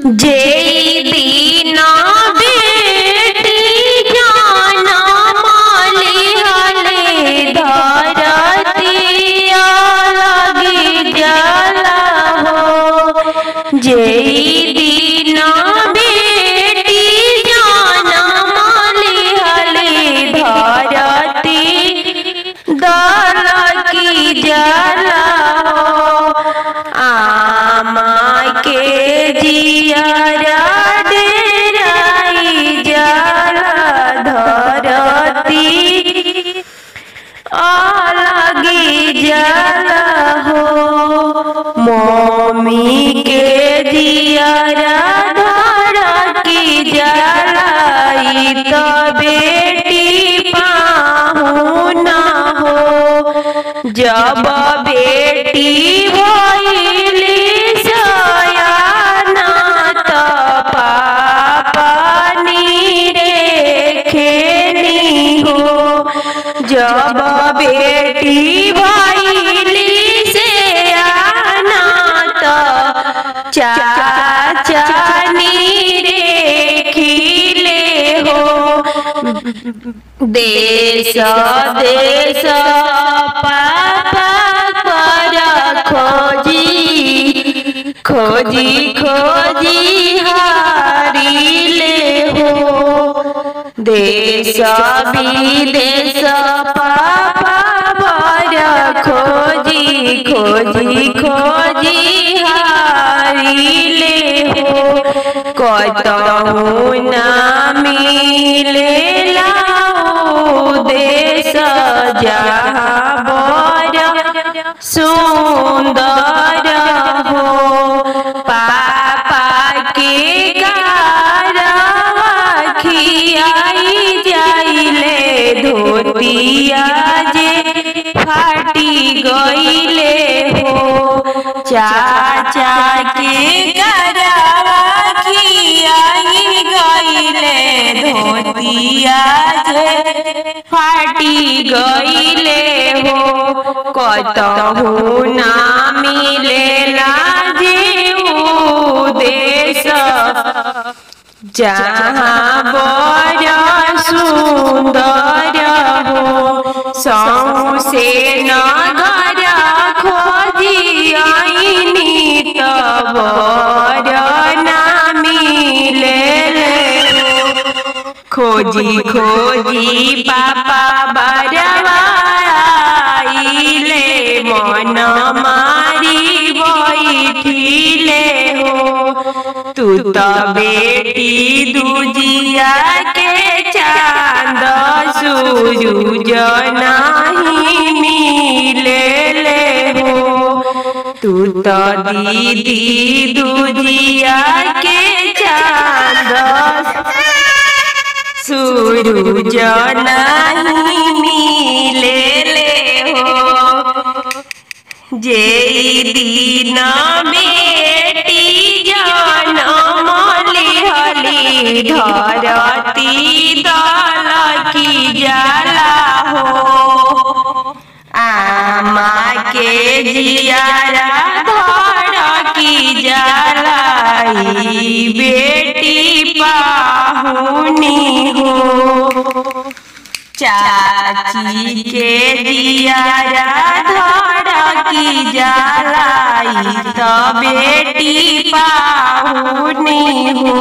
जेई दीना बेटी जाना माली हले धरतिया लगी जला हो। जेई दीना बेटी जाना माली हले धरती दल की जला हो। आमा के जियारा डेराई जला धरती अलगी जला हो। मम्मी के जियारा धरती जलाई तो बेटी पाहुना हो। जब बेटी भइली सयाना तो पापा नीरे खेनी हो। जब बेटी भइली सयाना तो चाचा नीरे खिले हो। देश देश पापा पर खोजी खोजी खोजी हारिले हो। देश विदेश पापा पर खोजी खोजी खोजी हारिले हो। कतहु ना मिलेला देश जहाँ बर सुंदर हो। पापा के गारवा खियाई जाइले धोतिया जे फाटी गइले हो। चाचा के गारवा खियाई गइले धोतिया जे फाटी गइले हो। कतहु ना मिलेला जीव देश जहाँ बड़ सुंदर हो। सौसे नगर खोजी आईनी तब ना मिले। खोजी खोजी पापा बरवा आइले मन मारी बैठिले हो। तू तो बेटी दूजिया के चांद सूरज नहीं मिले हो। तू तो दीदी दूजिया के चांद सूरज नहीं मिले हो। जेई दीना बेटी जनम लिहली धरती दल की जला हो। आमा के जियारा धर की जलाई बेटी पाहुनी हो। चाची के जियारा धर की जलाई तो बेटी पाहुनी हो।